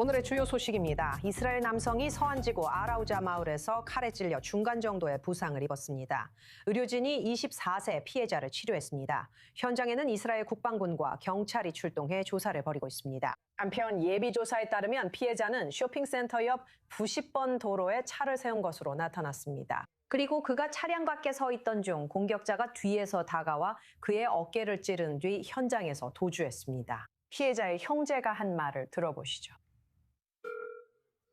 오늘의 주요 소식입니다. 이스라엘 남성이 서안지구 아라우자 마을에서 칼에 찔려 중간 정도의 부상을 입었습니다. 의료진이 24세 피해자를 치료했습니다. 현장에는 이스라엘 국방군과 경찰이 출동해 조사를 벌이고 있습니다. 한편 예비조사에 따르면 피해자는 쇼핑센터 옆 90번 도로에 차를 세운 것으로 나타났습니다. 그리고 그가 차량 밖에 서 있던 중 공격자가 뒤에서 다가와 그의 어깨를 찌른 뒤 현장에서 도주했습니다. 피해자의 형제가 한 말을 들어보시죠.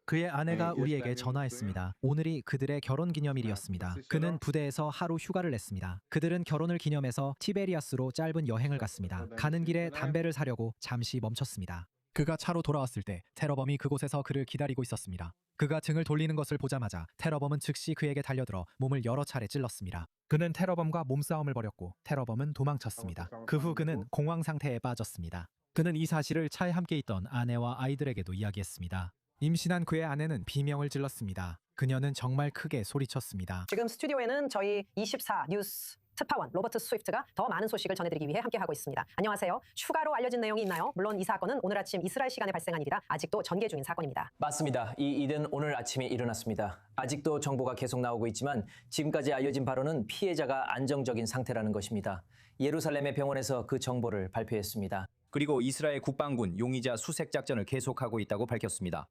그의 아내가 우리에게 전화했습니다. 오늘이 그들의 결혼 기념일이었습니다. 그는 부대에서 하루 휴가를 냈습니다. 그들은 결혼을 기념해서 티베리아스로 짧은 여행을 갔습니다. 가는 길에 담배를 사려고 잠시 멈췄습니다. 그가 차로 돌아왔을 때 테러범이 그곳에서 그를 기다리고 있었습니다. 그가 등을 돌리는 것을 보자마자 테러범은 즉시 그에게 달려들어 몸을 여러 차례 찔렀습니다. 그는 테러범과 몸싸움을 벌였고 테러범은 도망쳤습니다. 그 후 그는 공황 상태에 빠졌습니다. 그는 이 사실을 차에 함께 있던 아내와 아이들에게도 이야기했습니다. 임신한 그의 아내는 비명을 질렀습니다. 그녀는 정말 크게 소리쳤습니다. 지금 스튜디오에는 저희 24 뉴스 특파원 로버트 스위프트가 더 많은 소식을 전해드리기 위해 함께하고 있습니다. 안녕하세요. 추가로 알려진 내용이 있나요? 물론 이 사건은 오늘 아침 이스라엘 시간에 발생한 일이라 아직도 전개 중인 사건입니다. 맞습니다. 이 일은 오늘 아침에 일어났습니다. 아직도 정보가 계속 나오고 있지만 지금까지 알려진 바로는 피해자가 안정적인 상태라는 것입니다. 예루살렘의 병원에서 그 정보를 발표했습니다. 그리고 이스라엘 국방군 용의자 수색 작전을 계속하고 있다고 밝혔습니다.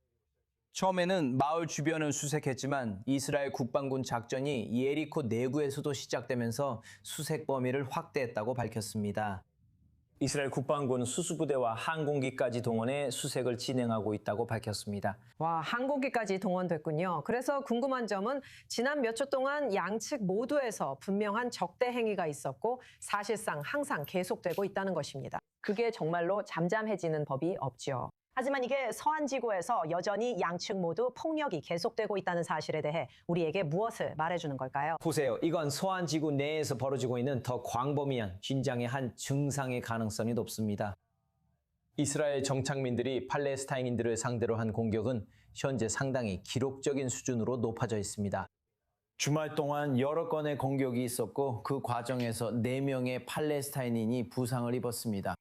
처음에는 마을 주변을 수색했지만 이스라엘 국방군 작전이 예리코 내구에서도 시작되면서 수색 범위를 확대했다고 밝혔습니다. 이스라엘 국방군 수수부대와 항공기까지 동원해 수색을 진행하고 있다고 밝혔습니다. 와, 항공기까지 동원됐군요. 그래서 궁금한 점은 지난 몇 주 동안 양측 모두에서 분명한 적대 행위가 있었고 사실상 항상 계속되고 있다는 것입니다. 그게 정말로 잠잠해지는 법이 없죠. 하지만 이게 서안지구에서 여전히 양측 모두 폭력이 계속되고 있다는 사실에 대해 우리에게 무엇을 말해주는 걸까요? 보세요. 이건 서안지구 내에서 벌어지고 있는 더 광범위한 진장의 한 증상의 가능성이 높습니다. 이스라엘 정착민들이 팔레스타인인들을 상대로 한 공격은 현재 상당히 기록적인 수준으로 높아져 있습니다. 주말 동안 여러 건의 공격이 있었고 그 과정에서 4명의 팔레스타인인이 부상을 입었습니다.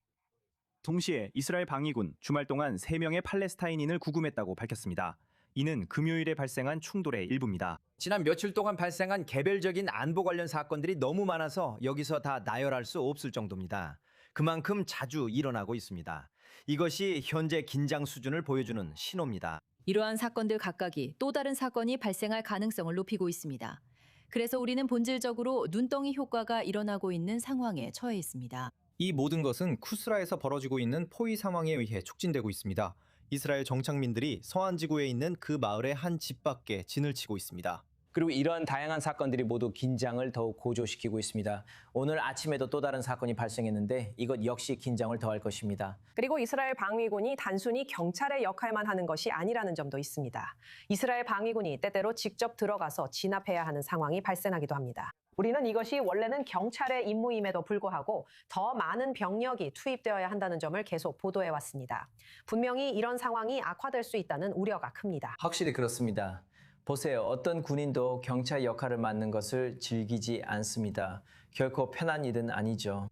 동시에 이스라엘 방위군 주말 동안 3명의 팔레스타인인을 구금했다고 밝혔습니다. 이는 금요일에 발생한 충돌의 일부입니다. 지난 며칠 동안 발생한 개별적인 안보 관련 사건들이 너무 많아서 여기서 다 나열할 수 없을 정도입니다. 그만큼 자주 일어나고 있습니다. 이것이 현재 긴장 수준을 보여주는 신호입니다. 이러한 사건들 각각이 또 다른 사건이 발생할 가능성을 높이고 있습니다. 그래서 우리는 본질적으로 눈덩이 효과가 일어나고 있는 상황에 처해 있습니다. 이 모든 것은 쿠스라에서 벌어지고 있는 포위 상황에 의해 촉진되고 있습니다. 이스라엘 정착민들이 서안지구에 있는 그 마을의 한 집 밖에 진을 치고 있습니다. 그리고 이런 다양한 사건들이 모두 긴장을 더욱 고조시키고 있습니다. 오늘 아침에도 또 다른 사건이 발생했는데 이것 역시 긴장을 더할 것입니다. 그리고 이스라엘 방위군이 단순히 경찰의 역할만 하는 것이 아니라는 점도 있습니다. 이스라엘 방위군이 때때로 직접 들어가서 진압해야 하는 상황이 발생하기도 합니다. 우리는 이것이 원래는 경찰의 임무임에도 불구하고 더 많은 병력이 투입되어야 한다는 점을 계속 보도해왔습니다. 분명히 이런 상황이 악화될 수 있다는 우려가 큽니다. 확실히 그렇습니다. 보세요. 어떤 군인도 경찰 역할을 맡는 것을 즐기지 않습니다. 결코 편한 일은 아니죠.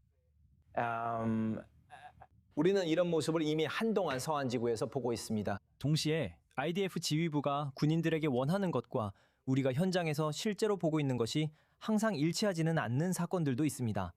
우리는 이런 모습을 이미 한동안 서안지구에서 보고 있습니다. 동시에 IDF 지휘부가 군인들에게 원하는 것과 우리가 현장에서 실제로 보고 있는 것이 항상 일치하지는 않는 사건들도 있습니다.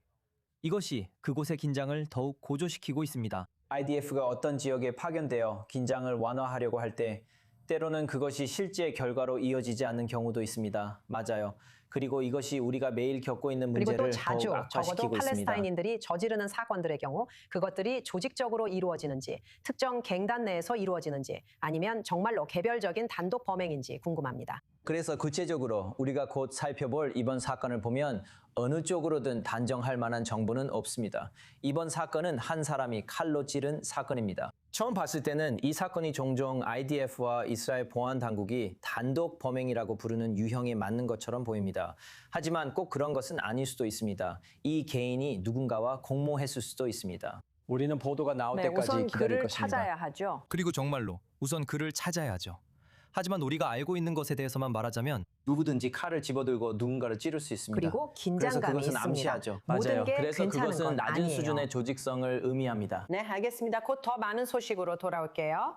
이것이 그곳의 긴장을 더욱 고조시키고 있습니다. IDF가 어떤 지역에 파견되어 긴장을 완화하려고 할 때 때로는 그것이 실제 결과로 이어지지 않는 경우도 있습니다. 맞아요. 그리고 이것이 우리가 매일 겪고 있는 그리고 문제를 또 자주 더욱 악화시키고 적어도 있습니다. 팔레스타인인들이 저지르는 사건들의 경우 그것들이 조직적으로 이루어지는지 특정 갱단 내에서 이루어지는지 아니면 정말로 개별적인 단독 범행인지 궁금합니다. 그래서 구체적으로 우리가 곧 살펴볼 이번 사건을 보면 어느 쪽으로든 단정할 만한 정보는 없습니다. 이번 사건은 한 사람이 칼로 찌른 사건입니다. 처음 봤을 때는 이 사건이 종종 IDF와 이스라엘 보안 당국이 단독 범행이라고 부르는 유형에 맞는 것처럼 보입니다. 하지만 꼭 그런 것은 아닐 수도 있습니다. 이 개인이 누군가와 공모했을 수도 있습니다. 우리는 보도가 나올 때까지 우선 기다릴 그를 것입니다. 찾아야 하죠. 그리고 정말로 우선 그를 찾아야죠. 하지만 우리가 알고 있는 것에 대해서만 말하자면 누구든지 칼을 집어들고 누군가를 찌를 수 있습니다. 그리고 긴장감이 그래서 그것은 있습니다. 암시하죠. 모든 맞아요. 게 그래서 괜찮은 그것은 건 낮은 아니에요. 수준의 조직성을 의미합니다. 네, 알겠습니다. 곧 더 많은 소식으로 돌아올게요.